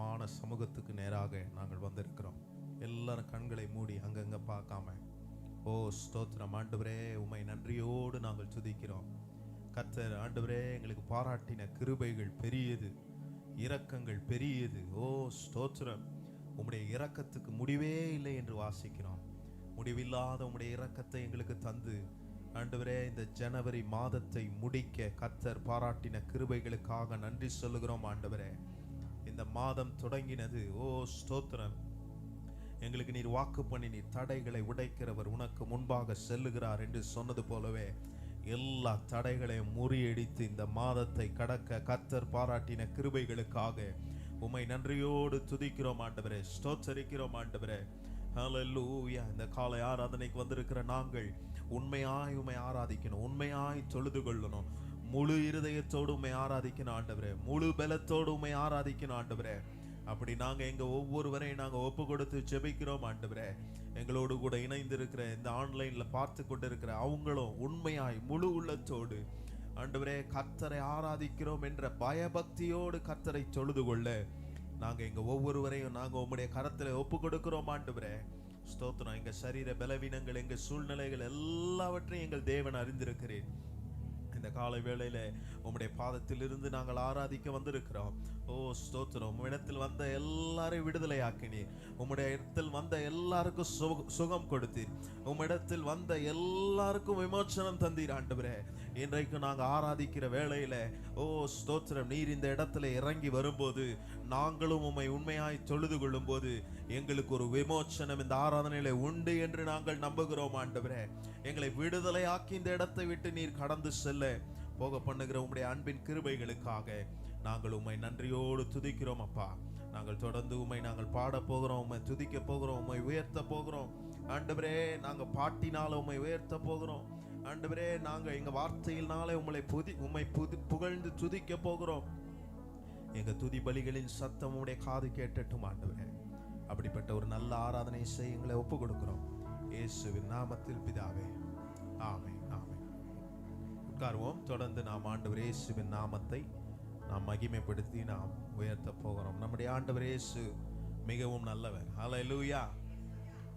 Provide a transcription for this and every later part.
பரிசுத்தமான சமூகத்துக்கு நேராக நாங்கள் வந்திருக்கிறோம். எல்லாரும் கண்களை மூடி அங்கங்க பார்க்காம, ஓ ஸ்தோத்திரம் ஆண்டவரே, உம்மை நன்றியோடு நாங்கள் துதிக்கிறோம். கர்த்தர் ஆண்டவரே, எங்களுக்கு பாராட்டின கிருபைகள் பெரியது, இரக்கங்கள் பெரியது. ஓ ஸ்தோத்திரம், உம்முடைய இரக்கத்துக்கு முடிவே இல்லை என்று வாசிக்கிறோம். முடிவில்லாத உம்முடைய இரக்கத்தை எங்களுக்கு தந்து ஆண்டவரே, இந்த ஜனவரி மாதத்தை முடிக்க கர்த்தர் பாராட்டின கிருபைகளுக்காக நன்றி சொல்லுகிறோம். ஆண்டவரே, இந்த மாதம் தொடங்கினது, ஓ ஸ்தோத்திரம், எங்களுக்கு நீர் வாக்கு பண்ணி நீர் தடைகளை உடைக்கிறவர், உனக்கு முன்பாக செல்லுகிறார் என்று சொன்னது போலவே எல்லா தடைகளையும் முறியடித்து இந்த மாதத்தை கடக்க கர்த்தர் பாராட்டின கிருபைகளுக்காக உம்மை நன்றியோடு துதிக்கிறோம் ஆண்டவரே, ஸ்தோத்தரிக்கிறோம் ஆண்டவரே. ஹல்லேலூயா. இந்த காலை ஆராதனைக்கு வந்திருக்கிற நாங்கள் உண்மையாய் உம்மை ஆராதிக்கணும், உண்மையாய் தொழுது கொள்ளணும், முழு இருதயத்தோடு உம்மை ஆராதிக்கணும் ஆண்டவரே, முழு பலத்தோடு உம்மை ஆராதிக்கணும் ஆண்டவரே. அப்படி நாங்க எங்க ஒவ்வொருவரையும் நாங்க ஒப்பு கொடுத்து ஜெபிக்கிறோம் ஆண்டவரே. எங்களோடு கூட இணைந்திருக்கிற இந்த ஆன்லைன்ல பார்த்து கொண்டிருக்கிற அவங்களும் உண்மையாய் முழு உள்ளத்தோடு ஆண்டவரே கர்த்தரை ஆராதிக்கிறோம் என்ற பயபக்தியோடு கர்த்தரை தொழுது கொள்ள நாங்க எங்க ஒவ்வொருவரையும் நாங்க உம்முடைய கரத்துல ஒப்பு கொடுக்கிறோம் ஆண்டவரே. ஸ்தோத்திரம். எங்க சரீர பலவீனங்கள், எங்க சூழ்நிலைகள் எல்லாவற்றையும் எங்கள் தேவன் அறிந்திருக்கிறேன். இந்த காலை வேளையில உம்முடைய பாதத்தில் இருந்து நாங்கள் ஆராதிக்க வந்திருக்கிறோம். ஓ ஸ்தோத்திரம். உம்மிடத்தில் வந்த எல்லாரையும் விடுதலை ஆக்கினீர், உம்முடைய இடத்தில் வந்த எல்லாருக்கும் சுகம் கொடுத்தீர், உம்மிடத்தில் வந்த எல்லாருக்கும் விமோசனம் தந்தீர் ஆண்டவரே. இன்றைக்கு நாங்கள் ஆராதிக்கிற வேளையில ஓ ஸ்தோத்திரம், நீர் இந்த இடத்துல இறங்கி வரும்போது நாங்களும் உம்மை உண்மையாய் தொழுது கொள்ளும் போது எங்களுக்கு ஒரு விமோசனம் இந்த ஆராதனையில உண்டு என்று நாங்கள் நம்புகிறோம் ஆண்டவரே. எங்களை விடுதலை ஆக்கி இந்த இடத்தை விட்டு நீர் கடந்து செல்ல போக பண்ணுகிற உம்முடைய அன்பின் கிருபைகளுக்காக நாங்கள் உம்மை நன்றியோடு துதிக்கிறோம் அப்பா. நாங்கள் தொடர்ந்து உம்மை நாங்கள் பாட போகிறோம், உம்மை துதிக்க போகிறோம், உம்மை உயர்த்த போகிறோம் ஆண்டவரே. நாங்க பாட்டினால உம்மை உயர்த்த போகிறோம் ஆண்டவரே. நாங்க எங்க வார்த்தையினாலே உம்மை புகழ்ந்து துதிக்க போகிறோம். எங்க துதி பலிகளின் சத்தம் உம்முடைய காது கேட்டட்டும் ஆண்டவரே. அப்படிப்பட்ட ஒரு நல்ல ஆராதனை செய்ய எங்களை ஒப்பு கொடுக்கிறோம் இயேசுவின் நாமத்தில் பிதாவே, ஆமென், ஆமென். உட்காருவோம். தொடர்ந்து நாம் ஆண்டவர் இயேசுவின் நாமத்தை நாம் மகிமைப்படுத்தி நாம் உயர்த்த போகிறோம். நம்முடைய ஆண்டவர் இயேசு மிகவும் நல்லவர். ஹல்லேலூயா.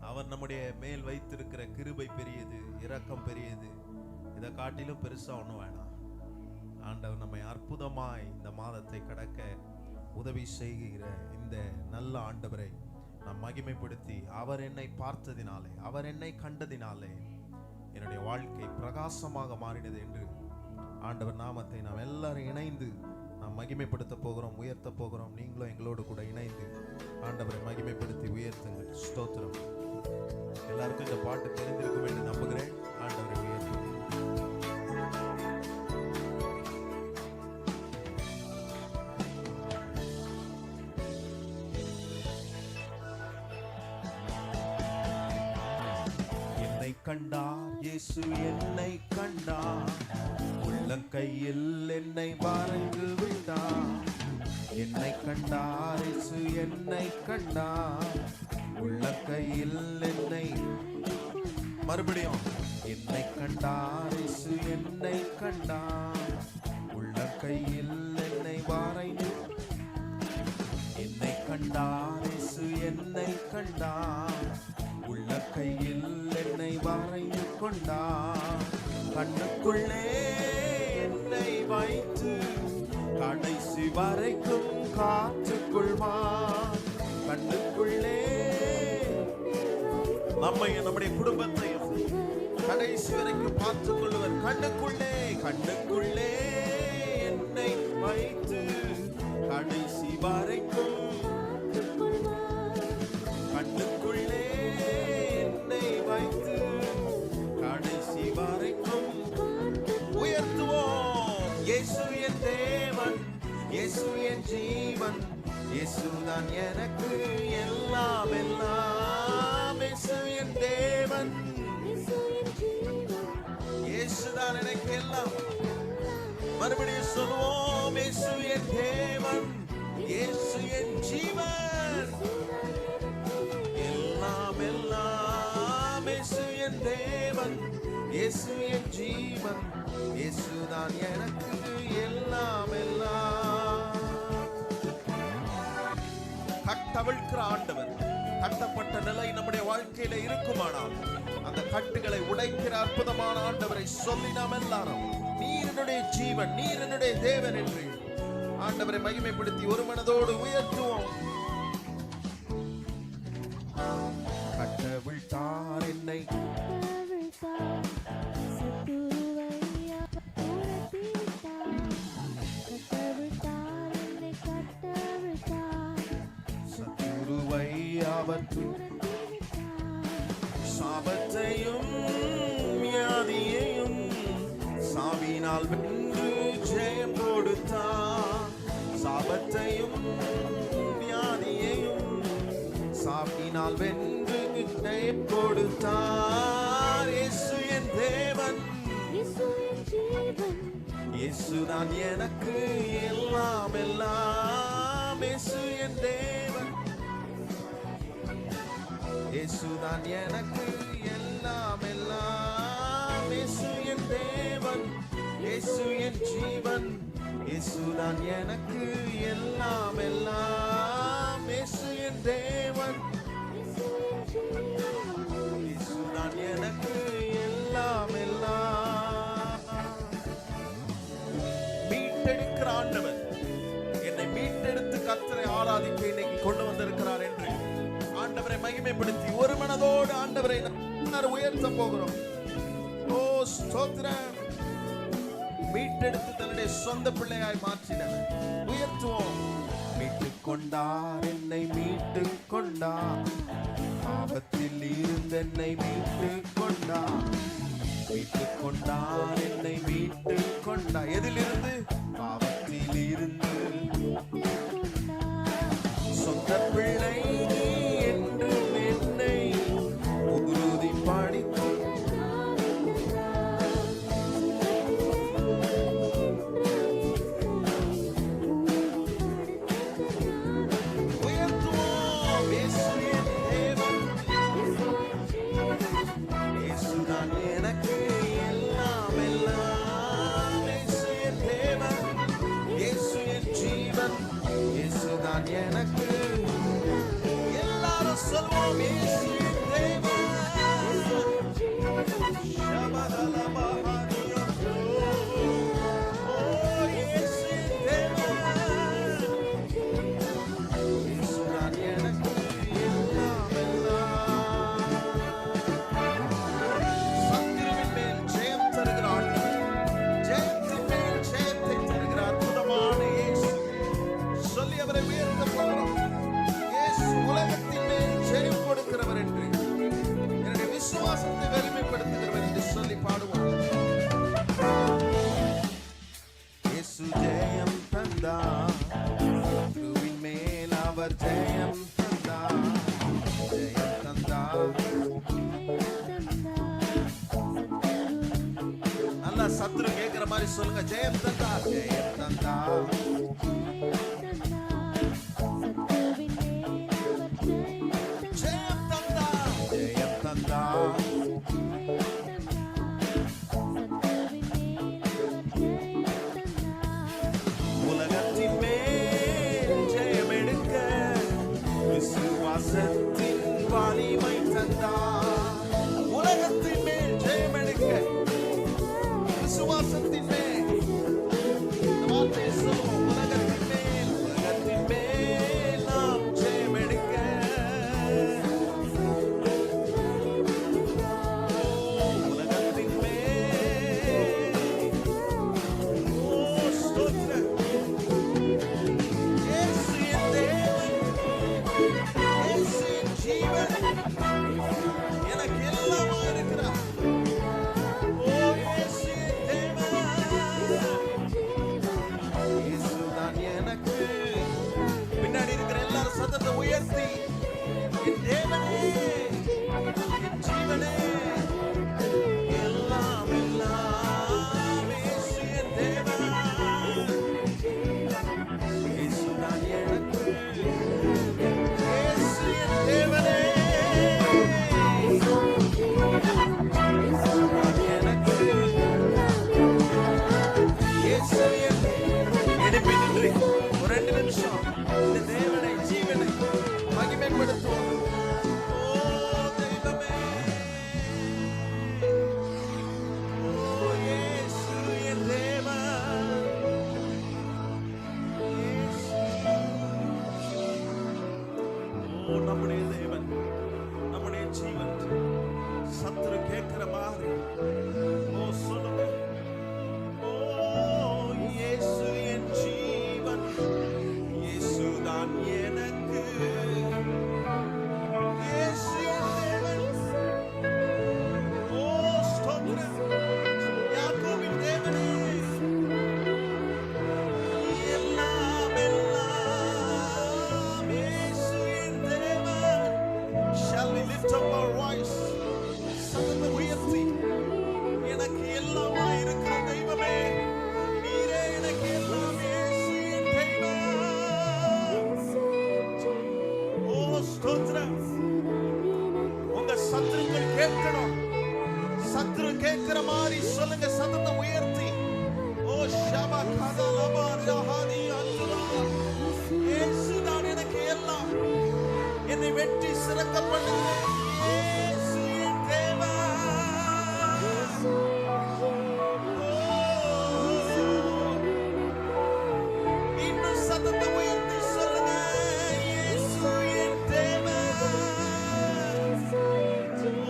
அவர் நம்முடைய மேல் வைத்திருக்கிற கிருபை பெரியது, இரக்கம் பெரியது. இதை காட்டிலும் பெருசா ஒன்றும் வேணாம். ஆண்டவர் நம்மை அற்புதமாய் இந்த மாதத்தை கடக்க உதவி செய்கிற இந்த நல்ல ஆண்டவரை நாம் மகிமைப்படுத்தி, அவர் என்னை பார்த்ததினாலே, அவர் என்னை கண்டதினாலே என்னுடைய வாழ்க்கை பிரகாசமாக மாறினது என்று ஆண்டவர் நாமத்தை நாம் எல்லாரும் இணைந்து நாம் மகிமைப்படுத்த போகிறோம், உயர்த்த போகிறோம். நீங்களும் எங்களோடு கூட இணைந்து ஆண்டவரை மகிமைப்படுத்தி உயர்த்துங்கள். ஸ்தோத்திரம். எல்லாருக்கும் இந்த பாட்டு தெரிந்திருக்கும் என்று நம்புகிறேன். ஆண்டவரை உயர்த்துங்கள். என்னை கண்டார் இயேசு, என்னை கண்டார், உள்ளங்கையில் என்னை வரைந்து விட்டார். என்னை கண்டார் இயேசு, என்னை கண்டார், உள்ளங்கையில் என்னை, மறுபடியும் என்னை கண்டார் இயேசு, என்னை கண்டார், உள்ளங்கையில் என்னை வரைந்து, என்னை கண்டார் இயேசு, என்னை கண்டார், உள்ளங்கையில் என்னை வரைந்து கொண்டார். கண்ணுக்குள்ளே என்னை வைத்து கடைசி வரைக்கும் காத்துக்கொள்வார். கண்ணுக்குள்ளே நம்மை, நம்முடைய குடும்பத்தையும் கடைசி வரைக்கும் பார்த்துக் கொள்வர். கண்ணுக்குள்ளே, கண்ணுக்குள்ளே என்னை வைத்து கடைசி வரைக்கும், கண்ணுக்குள்ளே என்னை வைத்து கடைசி வரைக்கும் உயர்த்துவோம். இயேசு என் தேவன், இயேசு என் ஜீவன், இயேசுதான் எனக்கு எல்லாம் எல்லாம். இயேசு என் தேவன், இயேசுதான் எனக்கு எல்லாம். மறுபடியும் சொல்லுவோம். இயேசு என் தேவன், இயேசு என் ஜீவன், எல்லாம் எல்லாம். இயேசு என் தேவன், இயேசு என் ஜீவன், இயேசுதான் எனக்கு எல்லாம் எல்லாம். அவிழ்க்கிற ஆண்டவர். கட்டப்பட்ட நிலை நம்முடைய வாழ்க்கையில இருக்குமானால் அந்த கட்டுகளை உடைக்கிற அற்புதமான ஆண்டவரை சொல்லி நாம் எல்லாரும் நீர் என்னுடைய ஜீவன், நீர் என்னுடைய தேவன் என்று ஆண்டவரை மகிமைப்படுத்தி ஒரு மனதோடு உயர்த்துவோம். கட்டவிழ்த்தார் என்னை, சத்துருவை அவர் சாபத்தையும் வியாதியையும் சாவினால் வென்று ஜெயம் கொடுத்தார். சாபத்தையும் வியாதியையும் சாவினால் வென்று ஜெயம் கொடுத்தார். இயேசு என் தேவன், இயேசுதான் எனக்கு எல்லாம் எல்லாம். இயேசு என் தேவன், இயேசுதான் எனக்கு எல்லாம் எல்லாம். இயேசு என் தேவன், இயேசு என் ஜீவன், இயேசுதான் எனக்கு எல்லாம் எல்லாம். இயேசு என் தேவன், இயேசுதான் எனக்கு எல்லாம் எல்லாம். மீட்டெடுக்கிற ஆண்டவர் என்னை மீட்டெடுத்து கர்த்தரை ஆராதிக்க இன்னைக்கு கொண்டு வந்திருக்கிறார் என்று ஆண்டவரை மகிமைப்படுத்தி ஒரு மனதோடு ஆண்டவரை உயர்த்த போகிறோம். ஓ ஸ்தோத்திரம். மீட்டெடுத்து தன்னுடைய சொந்த பிள்ளையாய் மாற்றினார். உயர்த்துவோம். மீட்டுக் கொண்டார் என்னை, மீட்டுக் கொண்டார். பாவத்தில் இருந்து என்னை மீட்டுக் கொண்டார். மீட்டுக் கொண்டார் என்னை, மீட்டுக் கொண்டார். எதிலிருந்து? பாவத்தில் இருந்து. சொந்த பிள்ளை என்று என்னை உறுதிப்படுத்தி எனக்கு எல்லாரும் சொல்வோம். இயேசு என் தேவன். ஓ இயேசு என் தேவன். இயேசுதான் எனக்கு எல்லாம் எல்லாம். சத்துருவின் மேல் ஜெயம் தருகிற ஆண்டவர், ஜெயத்தின் மேல் ஜெயத்தை தருகிற அற்புதமான இயேசு சொல்லி அவரை உயர்த்த போகிறோம். இயேசு உலகத்தின் மேல் ஜெயம் கொடுக்கிறவர் என்று, என்னுடைய விசுவாசத்தை வலிமைப்படுத்துகிறவர் என்று சொல்லி பாடுவோம். இயேசு ஜெயம் தந்தார், சத்துருவின் மேல் அவர் ஜெயம் தந்தார். ஜெயம் தந்தார். நல்லா சத்துரு கேட்கிற மாதிரி சொல்லுங்க. ஜெயம் தந்தார், ஜெயம் தந்தார். உலகத்தின் மேல் ஜெயம் எடுக்க விசுவாசத்தின் வலிமை தந்தார். உலகத்தின் மேல் ஜெயம் எடுக்க விசுவாசத்தின் மேல். இந்த வார்த்தையை சொல்லுவோம். உலகத்தின் மேல் நாம் ஜெயம் எடுக்க உயர்த்தி என் தேவனே, என் ஜீவனே, எல்லாம் எல்லாம். இயேசு என் தேவன், இயேசுதான் எனக்கு. இயேசு என் தேவனே, இயேசுதான் எனக்கு. இயேசு என். எழுப்பி நின்று ஒரு 2 நிமிஷம் இந்த தேவனை ஜீவனை மகிமைப்படுத்துவோம். நம்முடைய தேவன், நம்முடைய ஜீவன். சத்துரு கேட்கிற மாதிரி ஓ சொல்லுங்க, ஓ இயேசு என் ஜீவன், இயேசு தான் எனக்கு, இயேசு என் தேவன். ஓ ஸ்தோத்திரம் யாக்கோபின் தேவனே, எல்லாம் எல்லாம் இயேசு என் தேவன். Shall we lift up our voice? சத்தத்தை உயர்த்தி, எனக்கு எல்லாமா இருக்கிற தெய்வமே, நீரே எனக்கு எல்லாம், இயேசு என் தெய்வம். ஓ ஸ்தோத்திரம். உங்க சத்துருக்கள் கேட்கணும். சத்துரு கேட்கிற மாதிரி சொல்லுங்க, சத்தத்தை உயர்த்தி. ஓ ஷபா கதலபா ரஹானி அன்துலா, இயேசு தான் எனக்கு எல்லாம், என்னை வெட்டி சிறக்க பண்ணுங்க, இயேசு என் தேவன். இன்னும் சத்தத்தை உயர்த்தி சொல்லுங்க, இயேசு என் தேவன்.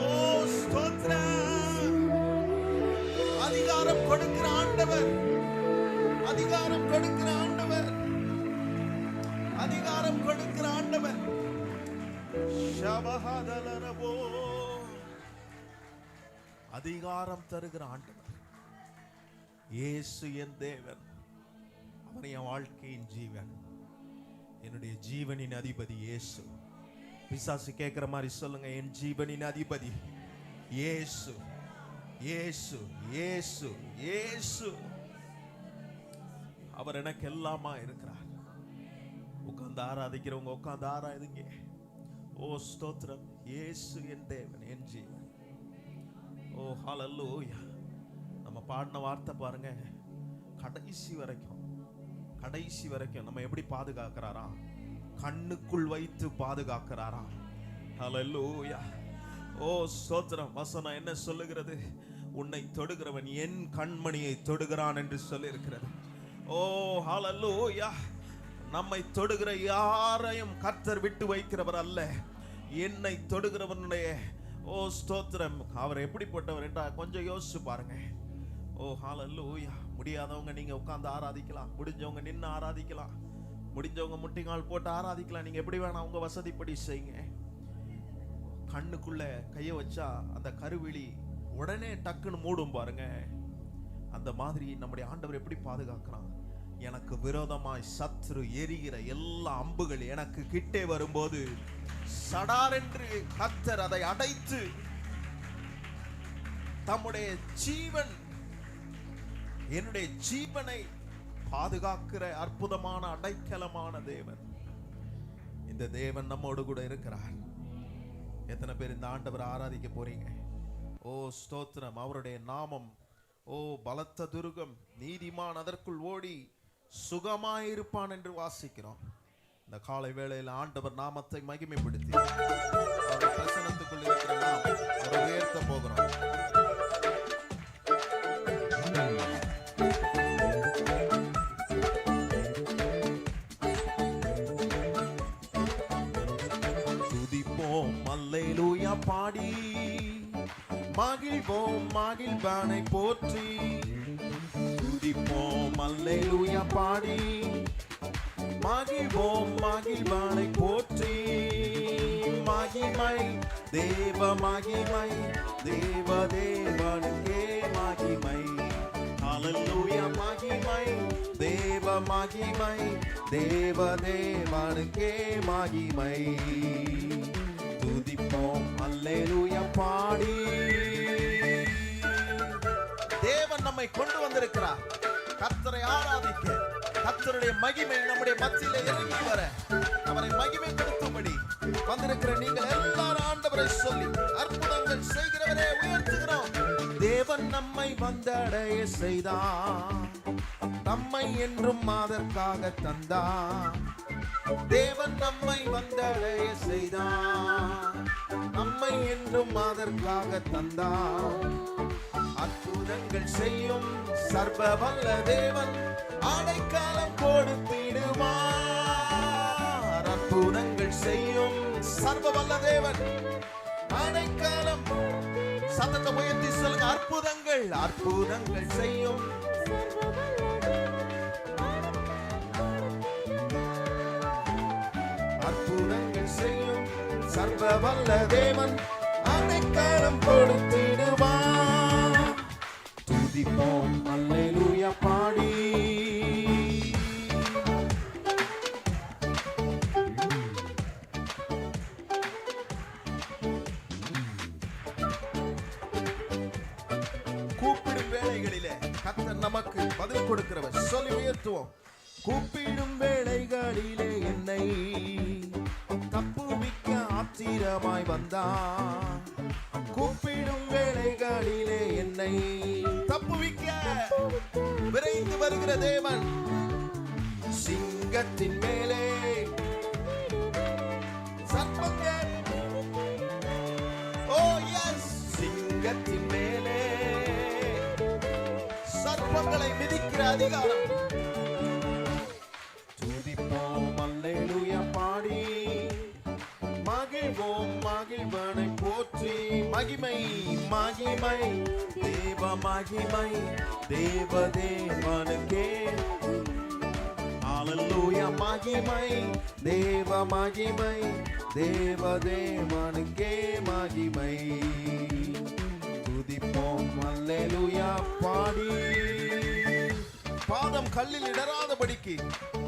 ஓ ஸ்தோத்திரம். அதிகாரம் கொடுக்கிற ஆண்டவர், அதிகாரம் கொடுக்கிற ஆண்டவர், அதிகாரம் கொடுக்கிற ஆண்டவர். ஷபஹதலரபோ, அதிகாரம் தருகிற ஆண்டவர் இயேசு என் தேவன். அவர் என் வாழ்க்கையின் ஜீவன், என்னுடைய ஜீவனின் அதிபதி இயேசு. பிசாசு கேட்கிற மாதிரி சொல்லுங்க, என் ஜீவனின் அதிபதி இயேசு, இயேசு, இயேசு, இயேசு. அவர் எனக்கு எல்லாமா இருக்கிறார். உட்கார்ந்து ஆராதிக்கிறவங்க உட்கார்ந்து ஆராதிங்க. ஓ ஸ்தோத்திரம். இயேசு என் தேவன், என் ஜீவன். ஓ ஹல்லேலூயா. நம்ம பாடின வார்த்தை பாருங்க, கடைசி வரைக்கும், கடைசி வரைக்கும் நம்ம எப்படி பாதுகாக்கிறாரா? கண்ணுக்குள் வைத்து பாதுகாக்கிறாரா? ஹல்லேலூயா. ஓ ஸ்தோத்திரம். வசனம் என்ன சொல்லுகிறது? உன்னை தொடுகிறவன் என் கண்மணியை தொடுகிறான் என்று சொல்லி இருக்கிறது. ஓ ஹல்லேலூயா. நம்மை தொடுகிற யாரையும் கர்த்தர் விட்டு வைக்கிறவர் அல்ல. என்னை தொடுகிறவனுடைய ஓ ஸ்தோத்திரம், அவர் எப்படிப்பட்டவர் என்றால் கொஞ்சம் யோசிச்சு பாருங்க. ஓ ஹல்லேலூயா. முடியாதவங்க நீங்க உட்கார்ந்து ஆராதிக்கலாம், முடிஞ்சவங்க நின்று ஆராதிக்கலாம், முடிஞ்சவங்க முட்டிங்கால் போட்டு ஆராதிக்கலாம். நீங்க எப்படி வேணா உங்க வசதிப்படி செய்யுங்க. கண்ணுக்குள்ள கையை வச்சா அந்த கருவிழி உடனே டக்குன்னு மூடும் பாருங்க. அந்த மாதிரி நம்முடைய ஆண்டவர் எப்படி பாதுகாக்கிறான்? எனக்கு விரோதமாய் சத்துரு எரிகிற எல்லா அம்புகள் எனக்கு கிட்டே வரும்போது சடார் என்று கர்த்தர் அதை அடைத்து தம்முடைய ஜீவன், என்னுடைய ஜீவனை பாதுகாக்கிற அற்புதமான அடைக்கலமான தேவன். இந்த தேவன் நம்மோடு கூட இருக்கிறார். எத்தனை பேர் இந்த ஆண்டவரை ஆராதிக்க போறீங்க? ஓ ஸ்தோத்திரம். அவருடைய நாமம் ஓ பலத்த துருகம், நீதிமான் அதற்குள் ஓடி சுகமாயிருப்பான் என்று வாசிக்கிறோம். இந்த காலை வேளையில் ஆண்டவர் நாமத்தை மகிமைப்படுத்தி அவர் பிரசன்னத்துக்குள் இருக்கிற நாம் அவரை உயர்த்த போகிறோம். துதிப்போம் அல்லேலூயா பாடி, மகிழ்வோம் மகிழ்வானை போற்றி. துதிப்போம் அல்லேலூயா பாடி, மகிழ்வோம் மகிழ்வானை போற்றி. மகிமை தேவ மகிமை, தேவ தேவனுக்கே மகிமை. ஹல்லேலூயா. மகிமை தேவ மகிமை, தேவ தேவனுக்கே மகிமை. துதிப்போம் அல்லேலூயா பாடி. தேவன் நம்மை கொண்டு வந்திருக்கிறார் கர்த்தரை ஆராதிக்க. கர்த்தருடைய மகிமை நம்முடைய மத்தியிலே இறங்கி வர, அவரை மகிமைப்படுத்தும்படி வந்திருக்கிற நீங்கள் எல்லாரும் ஆண்டவரை சொல்லி அற்புதங்கள் செய்கிறவரே உயர்த்துகிறோம். தேவன் நம்மை வந்தடைய செய்தார், நம்மை என்றும் அதற்காக தந்தார். தேவன் நம்மை வந்தடைய செய்தார், நம்மை என்றும் அதற்காக தந்தார். அற்புதங்கள் செய்யும் சர்வ வல்ல தேவன் அடைக்கலம் கொடுத்திடுவார். அற்புதங்கள் செய்யும் சர்வ வல்ல தேவன் அடைக்கலம். சத்தத்தை உயர்த்தி சொல்லுங்க, அற்புதங்கள் அற்புதங்கள் செய்யும் அற்புதங்கள் செய்யும் சர்வ வல்ல தேவன் அடைக்கலம் கொடுத்திடுவார். துதிப்போம் அல்லேலூயா பாடி. கூப்பிடும் வேளைகளிலே கர்த்தர் நமக்கு பதில் கொடுக்கிறவர். சொல்லி உயர்த்துவோம். கூப்பிடும் வேளைகளிலே என்னை தப்புவிக்க ஆத்திரமாய் வந்தார். கூப்பிடும் வேளைகளிலே என்னை தப்புவிக்க விரைந்து வருகிற தேவன். சிங்கத்தின் மேலே சர்ப்பங்கள், ஓ எஸ், சிங்கத்தின் மேலே சர்ப்பங்களை மிதிக்கிற அதிகாரம். துதிப்போம் அல்லேலூயா பாடி, மகிழ்வோம் மகிழ்வனை போற்றி. மகிமை மகிமை தேவ மகிமை தேவ தேவனுக்கே. அல்லேலூயா மகிமை தேவ மகிமை தேவ தேவனுக்கே மகிமை. துதிப்போம் அல்லேலூயா பாடி. பாதம் கல்லில் இடராதபடிக்கு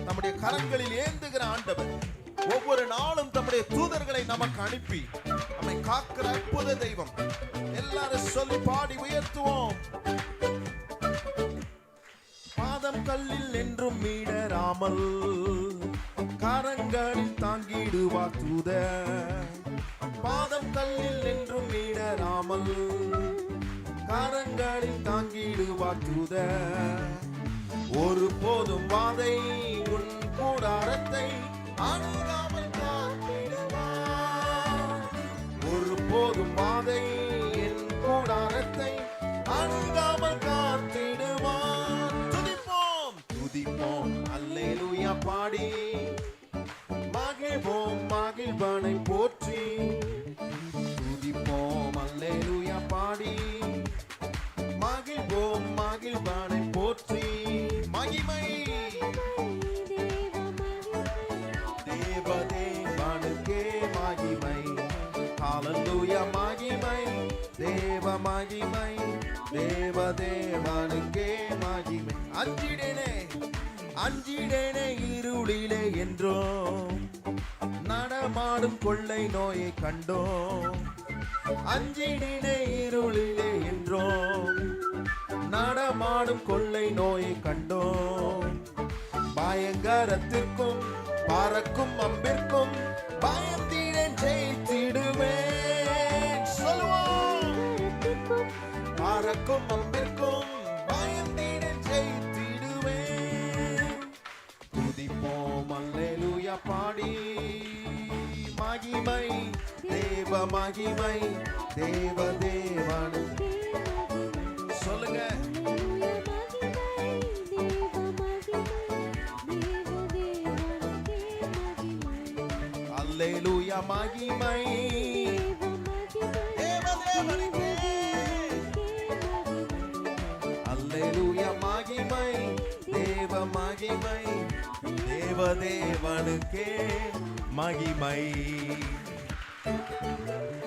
நம்முடைய கரங்களில் ஏந்துகிற ஆண்டவர் ஒவ்வொரு நாளும் தம்முடைய தூதர்களை நமக்கு அனுப்பி நம்மை காக்கிற அற்புத தெய்வம். எல்லாரும் சொல்லி பாடி உயர்த்துவோம். பாதம் கல்லில் என்றும் மீடராமல் கரங்களில் தாங்கிடுவார் தூதர். பாதம் கல்லில் என்றும் மீடராமல் கரங்களில் தாங்கிடுவார் தூதர். ஒரு போதும் வாதை உன் கூடாரத்தை அணுகாமல் காத்திடுவார். ஒரு போதும் வாதை என் கூடாரத்தை அணுகாமல் காத்திடுவார். துதிப்போம் துதிப்போம் அல்லேலூயா பாடி, மகிழ்வோம் மகிழ்வனை போற்றி. துதிப்போம் அல்லேலூயா பாடி, மகிழ்வோம் மகிழ்வனை போற்றி. மகிமை தேவ தேவனுக்கே மகிமை. ஹல்லேலூயா மகிமை தேவ மகிமை தேவ தேவனுக்கே மகிமை. அஞ்சிடேனே அஞ்சிடேனே இருளிலே என்றோ நடமாடும் கொள்ளை நோயை கண்டோம். அஞ்சிடேனே இருளிலே என்றோ நடமாடும் கொள்ளை நோயை கண்டோம். பயங்கரத்திற்கும் பறக்கும் அம்பிற்கும் பயந்தீரன் ஜெயித்திடுவேன். சொல்லுவோம். பறக்கும் அம்பிற்கும் பயந்தீரன் ஜெயித்திடுவேன். துதிப்போம் அல்லேலூயா பாடி, மகிமை தேவ மகிமை தேவ தேவனு. சொல்லுங்க. அல்லேலூயா மகிமை தேவ தேவனுக்கே. அல்லேலூயா மகிமை தேவ மகிமை தேவ தேவனுக்கே மகிமை.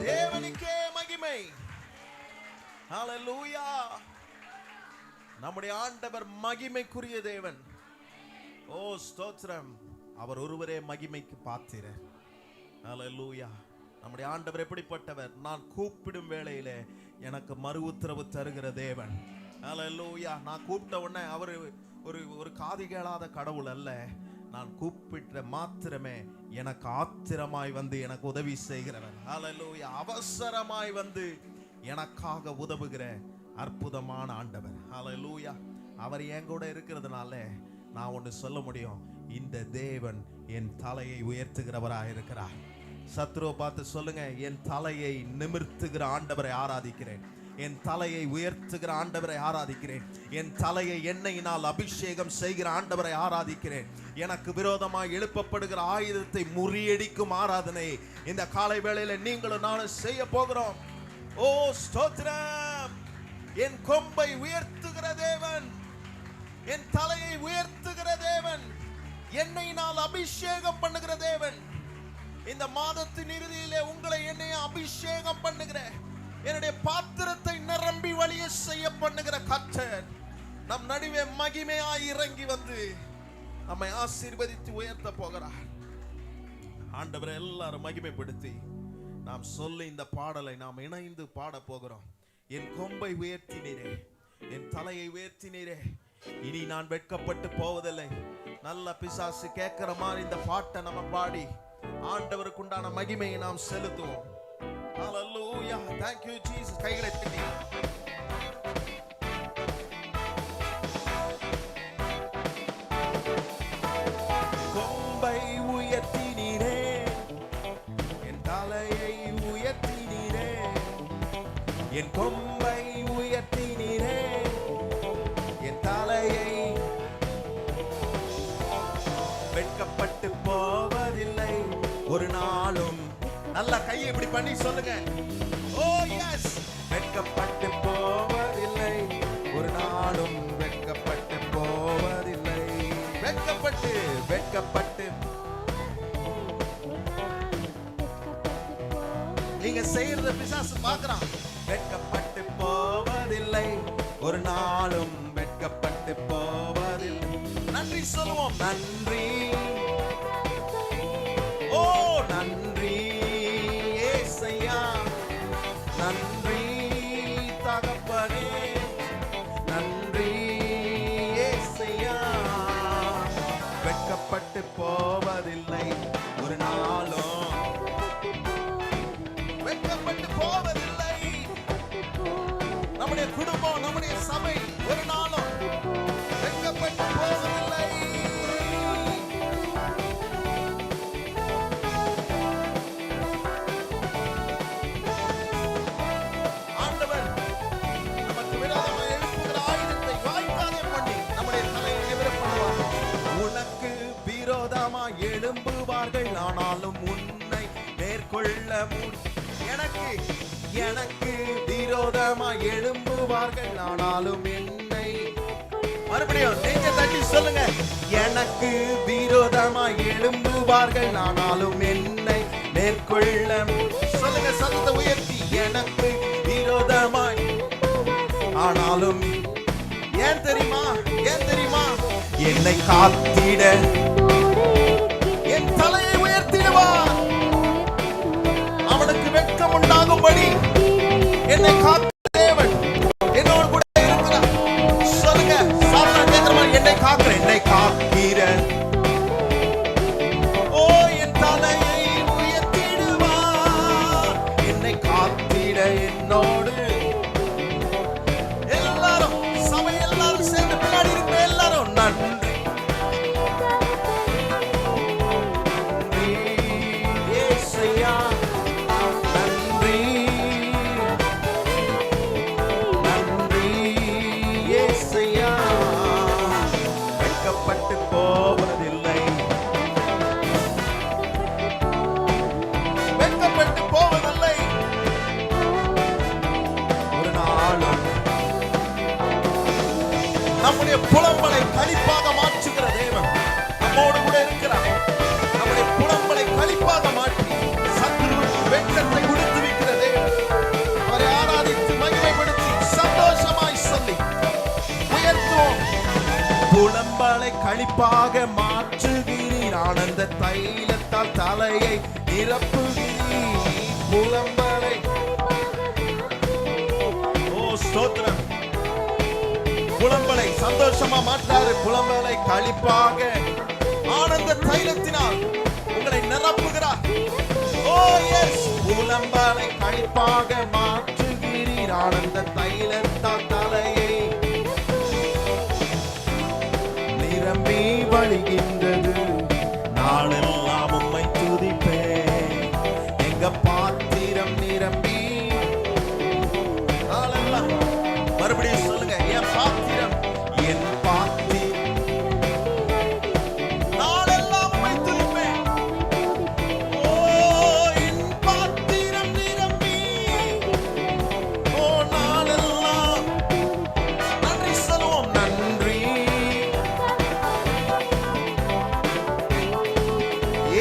தேவனுக்கே மகிமை. ஹல்லேலூயா. நம்முடைய ஆண்டவர் மகிமைக்குரிய தேவன். ஓ ஸ்தோத்திரம். அவர் ஒருவரே மகிமைக்கு பாத்திரர். ஹல்லேலூயா. நம்முடைய ஆண்டவர் எப்படிப்பட்டவர்? நான் கூப்பிடும் வேளையிலே எனக்கு மறு உத்தரவு தருகிற தேவன். ஹல்லேலூயா. நான் கூப்பிட்ட உடனே அவர் ஒரு காது கேளாத கடவுள் அல்ல. நான் கூப்பிட்ட மாத்திரமே எனக்கு ஆத்திரமாய் வந்து எனக்கு உதவி செய்கிறவர். ஹல்லேலூயா. அவசரமாய் வந்து எனக்காக உதவுகிற அற்புதமான ஆண்டவர். ஹல்லேலூயா. அவர் என் கூட இருக்கிறதுனால நான் ஒன்று சொல்ல முடியும். இந்த தேவன் என் தலையை உயர்த்துகிறவராக இருக்கிறார். சத்ருவை பார்த்து சொல்லுங்க, என் தலையை நிமிர்த்துகிற ஆண்டவரை ஆராதிக்கிறேன். என் தலையை உயர்த்துகிற ஆண்டவரை ஆராதிக்கிறேன். என் தலையை எண்ணெயினால் அபிஷேகம் செய்கிற ஆண்டவரை ஆராதிக்கிறேன். எனக்கு விரோதமாக எழுப்பப்படுகிற ஆயுதத்தை முறியடிக்கும் ஆராதனை இந்த காலை வேளையில நீங்களும் நானும் செய்ய போகிறோம். ஓ ஸ்தோத்திரம்! என் கொம்பை உயர்த்துகிற தேவன், என் தலையை உயர்த்துகிற தேவன், எண்ணெயினால் அபிஷேகம் பண்ணுகிற தேவன். இந்த மாதத்தின் இறுதியிலே உங்களை என்னைய அபிஷேகம் பண்ணுகிற, என்னுடைய பாத்திரத்தை நிரம்பி வழிய செய்ய பண்ணுகிற கர்த்தர் நம் நடுவே மகிமையாய் இறங்கி வந்து நம்மை ஆசீர்வதித்து உயர்த்த போகிறார். ஆண்டவரை எல்லாரும் மகிமைப்படுத்தி நாம் சொல்ல இந்த பாடலை நாம் இணைந்து பாட போகிறோம். என் கொம்பை உயர்த்தினீரே, என் தலையை உயர்த்தினீரே, இனி நான் வெட்கப்பட்டு போவதில்லை. நல்ல பிசாசு கேட்கிற மாதிரி இந்த பாட்டை நம்ம பாடி ஆண்டவருக்கு உண்டான மகிமையை நாம் செலுத்துவோம். Hallelujah. Thank you Jesus. கைகளை தட்டி கொம்பை உயர்த்தினீரே, என் தலையை உயர்த்தினீரே, என் கொம்பை உயர்த்தினீரே, என் தலையை வெட்கப்பட்டு போவதில்லை ஒரு நாளும். நல்ல கையை இப்படி பண்ணி சொல்லுங்க. ஓ எஸ், வெட்கப்பட்டு போவதில்லை ஒரு நாளும், வெட்கப்பட்டு போவதில்லை. வெட்கப்பட்டு வெட்கப்பட்டு நீங்க செய்யறத பிசாசு பார்க்கறான். வெட்கப்பட்டு போவதில்லை ஒரு நாளும், வெட்கப்பட்டு போவதில்லை. நன்றி சொல்லுவோம். நன்றி, ஓ நன்றி ஏசையா, நன்றி தகப்பனே, நன்றி ஏசையா. வெட்கப்பட்டு போவதில்லை ஒரு நாளும், வெட்கப்பட்டு போவதில்லை. நம்முடைய குடும்பம், நம்முடைய சபை ஒரு நாளும் வெட்கப்பட்டு போவதில்லை. ஆண்டவர் நமக்கு விரோதமாக எழுப்புகிற ஆயுதத்தை வாய்க்காதே பண்ணி நம்முடைய தலையை நிமிர பண்ணுவார். உனக்கு விரோதமாக எழும்புவார்கள், ஆனாலும் உன்னை மேற்கொள்ள எனக்கு விரோதமாக எழும்புவார்கள், ஆனாலும் என்னை. மறுபடியும் நீங்க தட்டி சொல்லுங்க. எனக்கு விரோதமாக எழும்புவார்கள், ஆனாலும் என்னை மேற்கொள்ள. சொல்லுங்க சத்தத்தை உயர்த்தி. எனக்கு விரோதமாய் ஆனாலும், ஏன் தெரியுமா, ஏன் தெரியுமா, என்னை காத்திட என் தலையை உயர்த்திடுவார். அவனுக்கு வெட்கம் உண்டாகும்படி என்னை காத்த தேவன் என்னோடு கூட இருக்கிறார். சொல்லுங்க, சாத்தான் கேட்கிற மாதிரி என்னை காக்கிற, என்னை காக்கிற, ஓ என் தலையை உயர்த்திடுவார். என்னை காத்திட என்னோடு. எல்லாரும் சபை எல்லாரும் சேர்ந்து பின்னாடி இருக்க எல்லாரும் நன்றி ஏசையா, நன்றி நன்றி ஏசையா. வெட்கப்பட்டு போவதில்லை, வெட்கப்பட்டு போவதில்லை ஒரு நாளும். நம்முடைய புலம்பலை களிப்பாக மாற்றுகிற தேவன் நம்மோடு கூட இருக்கிறார். நம்முடைய புலம்பலை களிப்பாக மாற்றி சத்துருவுக்கு வெட்கத்தை கொடுத்து வைக்கிற தேவன். அவரை ஆராதித்து மகிமைப்படுத்தி சந்தோஷமாய் சொல்லி உயர்த்துவோம். புலம்பலை களிப்பாக மாற்றுகிறீர், ஆனந்த தைலத்தால் தலையை நிரப்புகிறீர். புலம்பலை, ஓ ஸ்தோத்திரம். புலம்பலை சந்தோஷமா மாற்றாரு. புலம்பலை களிப்பாக ஆனந்த தைலத்தினால் உங்களை நிரப்புகிறார். ஓ எஸ், புலம்பலை களிப்பாக மாற்றுகிறீர், ஆனந்த தைலத்தால் தலையை நிரம்பி வழிகின்றது.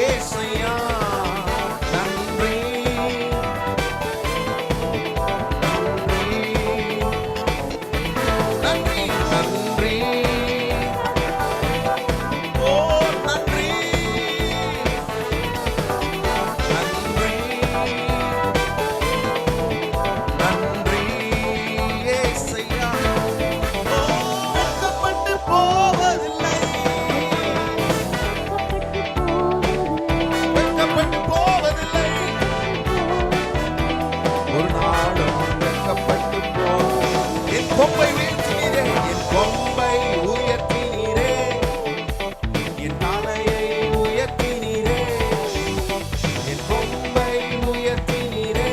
ஏசையா நன்றி நன்றி நன்றி ஓ நன்றி நன்றி நன்றி ஏசையா ஓ வெட்கப்பட்டு போவதில்லை வெட்கப்பட்டு போவதில்லை ஒரு நாளும் வெட்கப்பட்டு போ என் கொம்பை உயர்த்தினீரே என் கொம்பை உயர்த்தினீரே என் தலையை உயர்த்தினீரே என் கொம்பை உயர்த்தினீரே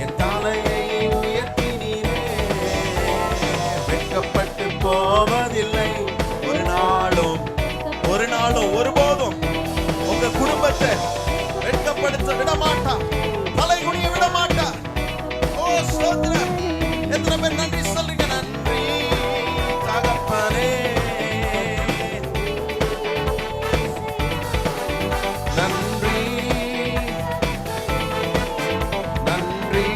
என் தலையை உயர்த்தினீரே வெட்கப்பட்டு போவதில்லை ஒரு நாளும் ஒருபோதும் உங்க குடும்பத்தை வெட்கப்படுத்த விடமாட்டார் தலை குனிய விடமாட்டார் ஓ ஸ்தோத்திரம் எத்தனை பேர் நன்றி சொல்றீங்க நன்றி தகப்பனே நன்றி நன்றி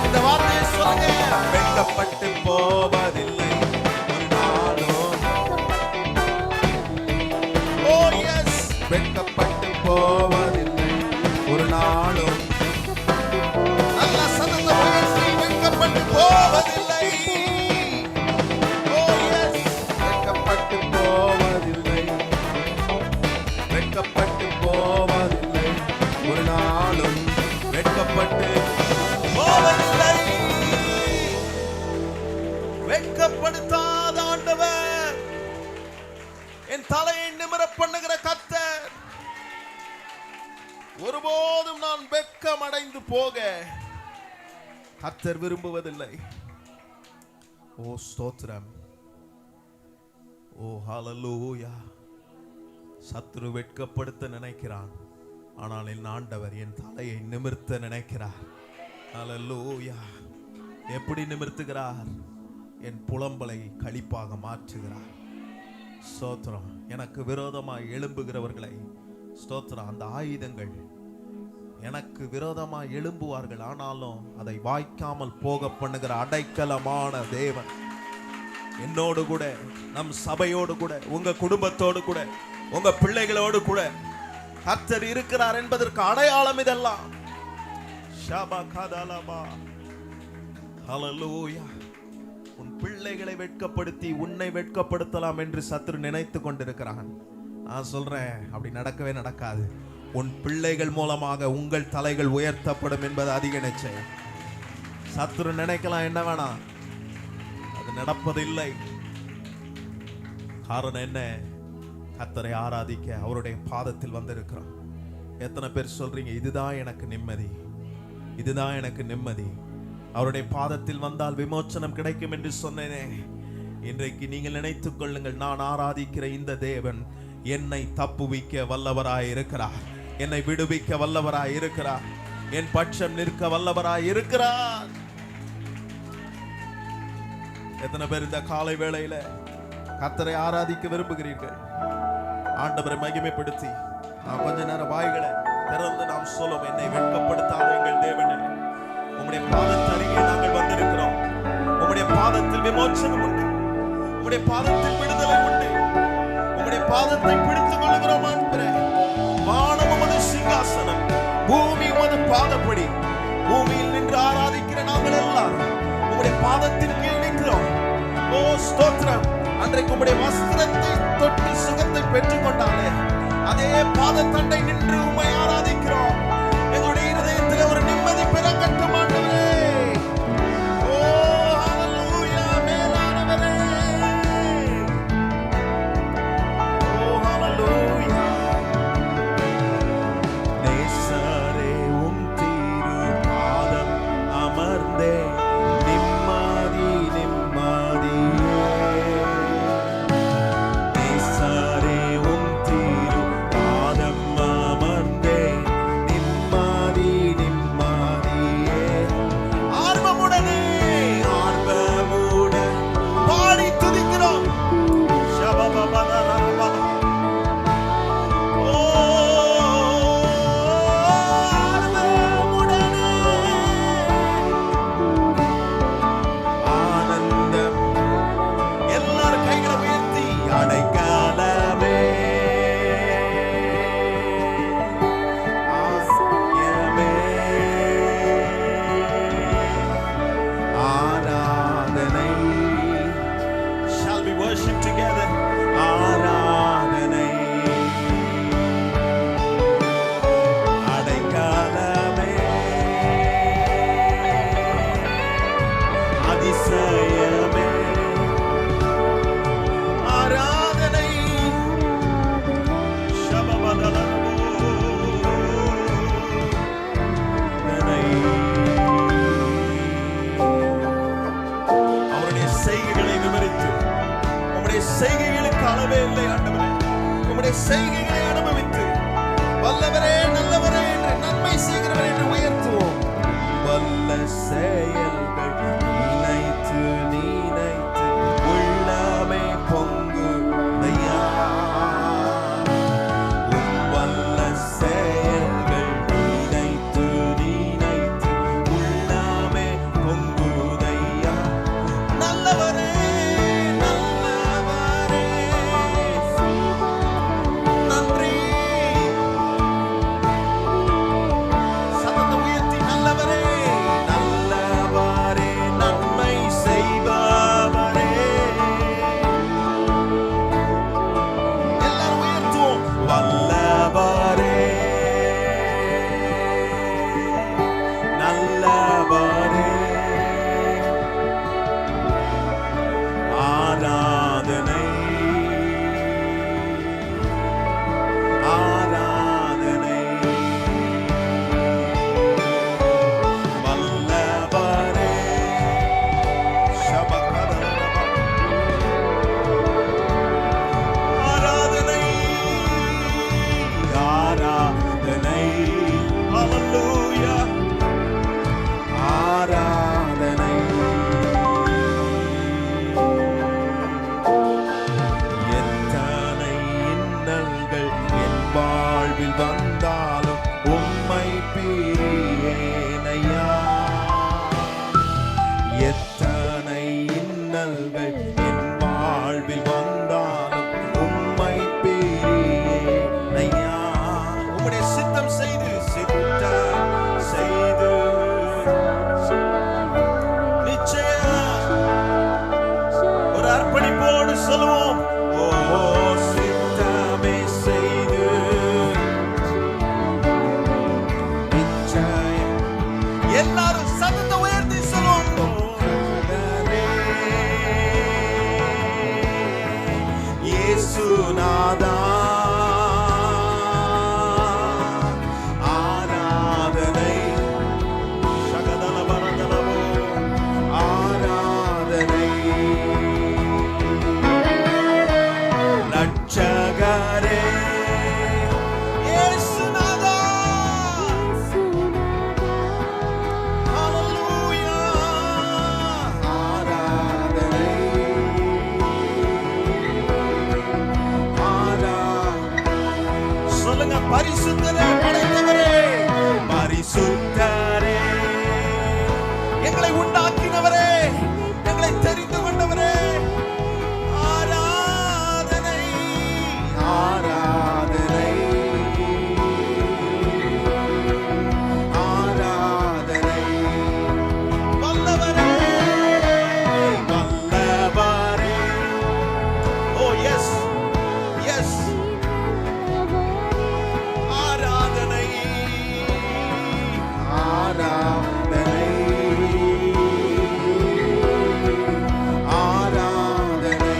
இந்த வார்த்தையை சொல்லுங்க வெட்கப்பட்டு போவதில்லை ஒரு நாளும் ஓ எஸ் வெட்கப்பட்டு போவதில்லை ஒரு நாளும் நல்ல சத்தத்தை உயர்த்தி வெட்கப்பட்டு போவதில்லை ஓ எஸ் வெட்கப்பட்டு போவதில்லை வெட்கப்பட்டு போவதில்லை ஒரு நாளும் வெட்கப்பட்டு போவதில்லை வெட்கப்படுத்தாத ஆண்டவர் என் தலையை நிமிர பண்ணுகிற கர்த்தர் ஒருபோதும் நான் வெட்கம் அடைந்து போக கர்த்தர் விரும்புவதில்லை ஓ ஸ்தோத்திரம் ஓ ஹல்லேலூயா சத்துரு வெட்கப்படுத்த நினைக்கிறான் ஆனால் என் ஆண்டவர் என் தலையை நிமிர்த்த நினைக்கிறார் ஹல்லேலூயா எப்படி நிமிர்த்துகிறார் என் புலம்பலை களிப்பாக மாற்றுகிறார் ஸ்தோத்திரம் எனக்கு விரோதமாய் எழும்புகிறவர்களை ஸ்தோத்திரம் அந்த ஆயுதங்கள் எனக்கு விரோதமாய் எழும்புவார்கள் ஆனாலும் அதை வாய்க்காமல் போக பண்ணுகிற அடைக்கலமான தேவன் என்னோடு கூட நம் சபையோடு கூட உங்க குடும்பத்தோடு கூட உங்க பிள்ளைகளோடு கூட கர்த்தர் இருக்கிறார் என்பதற்கு அடையாளம் இதெல்லாம் ஹல்லேலூயா உன் பிள்ளைகளை வெட்கப்படுத்தி உன்னை வெட்கப்படுத்தலாம் என்று சத்துரு நினைத்து கொண்டிருக்கிறான் நான் சொல்றேன் அப்படி நடக்கவே நடக்காது உன் பிள்ளைகள் மூலமாக உங்கள் தலைகள் உயர்த்தப்படும் என்பது அதிக நிச்சயம் சத்துரு நினைக்கலாம் என்ன வேணாம் அது நடப்பதில்லை காரணம் என்ன கர்த்தரை ஆராதிக்க அவருடைய பாதத்தில் வந்திருக்கிறோம் எத்தனை பேர் சொல்றீங்க இதுதான் எனக்கு நிம்மதி இதுதான் எனக்கு நிம்மதி அவருடைய பாதத்தில் வந்தால் விமோச்சனம் கிடைக்கும் என்று சொன்னேனே இன்றைக்கு நீங்கள் நினைத்துக் கொள்ளுங்கள் நான் ஆராதிக்கிற இந்த தேவன் என்னை தப்புவிக்க வல்லவராய் இருக்கிறார் என்னை விடுவிக்க வல்லவராய் இருக்கிறார் என் பட்சம் நிற்க வல்லவராய் இருக்கிறார் எத்தனை பேர் இந்த காலை வேளையில கர்த்தரை ஆராதிக்க விரும்புகிறீர்கள் ஆண்டவரை மகிமைப்படுத்தி நாம் கொஞ்ச நேரம் வாய்களை திறந்து நாம் சொல்லும் என்னை வெட்கப்படுத்தாத எங்கள் தேவனே உம்முடைய பாதத்து அருகே நாங்கள் வந்திருக்கிறோம் உம்முடைய பாதத்தில் விமோச்சனம் உண்டு உம்முடைய பாதத்தில் விடுதலை உண்டு உம்முடைய பாதத்தை பிடித்துக் கொள்கிறோம் ஆண்டவரே வானம் உமது சிங்காசனம் பூமி உமது பாதப்படி பூமியில் நின்று ஆராதிக்கிற நாங்கள் எல்லாம் உம்முடைய பாதத்தின் கீழ் நிற்கிறோம் ஓ ஸ்தோத்திரம் அன்றைக்கு உம்முடைய வஸ்திரத்தை தொட்டு சுகத்தை பெற்றுக் கொண்டாலே அதே பாதத்தண்டை நின்று உம்மை ஆராதிக்கிறோம் எங்களுடைய இதயத்தில் ஒரு நிம்மதி பிறக்கட்டும் ஆண்டவரே ஓ ஹல்லேலூயா மேலானவரே ஓ ஹல்லேலூயா நேசரே உம் திரு பாதம் அமர்ந்தே நிம்மதி நிம்மதியே நேசரே உம் திரு பாதம் அமர்ந்தே நிம்மதி நிம்மதியே உம்முடைய செய்கைகளை அனுபவித்து வல்லவரே நல்லவரே என்று நன்மை செய்கிறவரே என்று உயர்த்துவோம். வல்ல செயல்கள் நினைத்து நினைத்து உள்ளமே பொங்குதையா. வல்ல செயல்கள் நினைத்து நினைத்து உள்ளமே பொங்குதையா. நல்லவரே சொல்லுவோம். ஓ சித்தமே செய்து நிச்சயம். எல்லாரும் சத்தத்தை உயர்த்தி சொல்லுவோம். இயேசுநாதா ஆராதனை. சகதல பரதலவோ ஆராதனை. ரட்சகரே இயேசுநாதா ஹல்லேலூயா. ஆராதனை சொல்லுங்க. பரிசுத்தரே படைத்தவரே, பரிசுத்தரே எங்களை உண்டாக்கினவரே, எங்களை தெரிந்து கொண்டவரே, ஆராதனை ஆராதனை ஆராதனை. வல்லவரே வல்லவரே. ஓ எஸ் எஸ். ஆராதனை ஆராதனை ஆராதனை.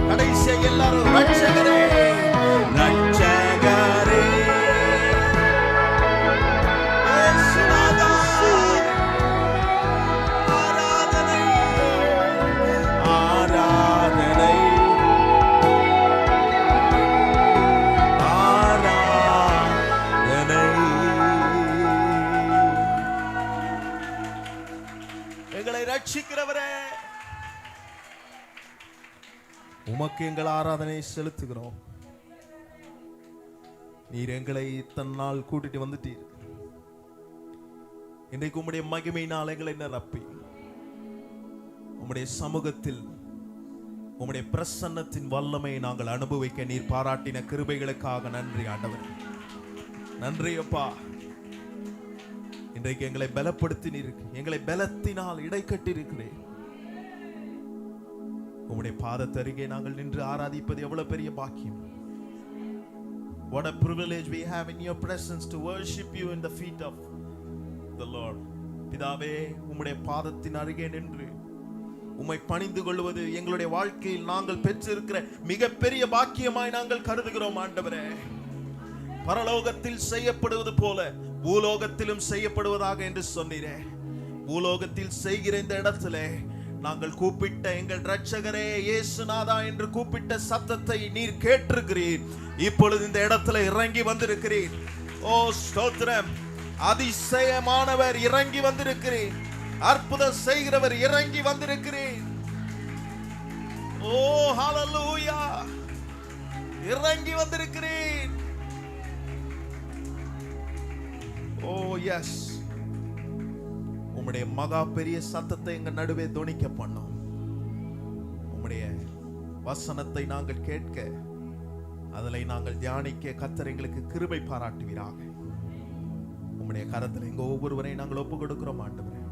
கடைசியா எல்லாரும் ரட்சகரே ரட்சகரே இயேசுநாதா ஆராதனை ஆராதனை ஆராதனை. எங்களை ரட்சிக்கிறவரே, உமக்கு எங்கள் ஆராதனை செலுத்துகிறோம். நீர் எங்களை தன்னால் கூட்டிட்டு வந்துட்டீர். இன்றைக்கு உம்முடைய மகிமையினால் எங்களை நிரப்பி உம்முடைய சமூகத்தில் உம்முடைய பிரசன்னத்தின் வல்லமை நாங்கள் அனுபவிக்க நீர் பாராட்டின கிருபைகளுக்காக நன்றி ஆண்டவர். நன்றி அப்பா. இன்றைக்கு எங்களை பலப்படுத்தினீர். எங்களை பலத்தினால் இடைக்கட்டி இருக்கிறேன். உம்முடைய பாதத்தருகே நாங்கள் நின்று ஆராதிப்பது எவ்வளவு பெரிய பாக்கியம். What a privilege we have in your presence to worship you in the feet of the Lord. பிதாவே, உம்முடைய பாதத்தின் அருகே நின்று உம்மை பணிந்து கொள்வது எங்களுடைய வாழ்க்கையில் நாங்கள் பெற்றிருக்கிற மிகப்பெரிய பாக்கியமாய் நாங்கள் கருதுகிறோம் ஆண்டவரே. பரலோகத்தில் செய்யப்படுவது போல பூலோகத்திலும் செய்யப்படுவதாக என்று சொன்னீரே. பூலோகத்தில் செய்கிற இந்த இடத்திலே நாங்கள் கூப்பிட்ட எங்கள் இரட்சகரே இயேசுநாதா என்று கூப்பிட்ட சத்தத்தை நீர் கேட்டிருக்கிறீர். இப்பொழுது இந்த இடத்துல இறங்கி வந்திருக்கிறீர். ஓ ஸ்தோத்திரம். அதிசயமானவர் இறங்கி வந்திருக்கிறீர். அற்புதம் செய்கிறவர் இறங்கி வந்திருக்கிறீர். ஓ ஹalleluya. இறங்கி வந்திருக்கிறீர். ஓ எஸ். உம்முடைய மகா பெரிய சத்தத்தை எங்க நடுவே தொனிக்க பண்ணோம். உம்முடைய வசனத்தை நாங்கள் கேட்க, அதில் நாங்கள் தியானிக்க கர்த்தர் எங்களுக்கு கிருபை பாராட்டுவீராக. உம்முடைய கரத்தில் எங்க ஒவ்வொருவரையும் நாங்கள் ஒப்பு கொடுக்கிறோம் ஆண்டவரே.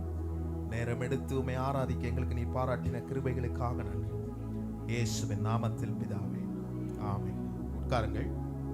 நேரம் எடுத்து உம்மை ஆராதிக்க எங்களுக்கு நீ பாராட்டின கிருபைகளுக்காக நன்றி. இயேசுவின் நாமத்தில் பிதாவே, ஆமென். உட்காருங்கள்.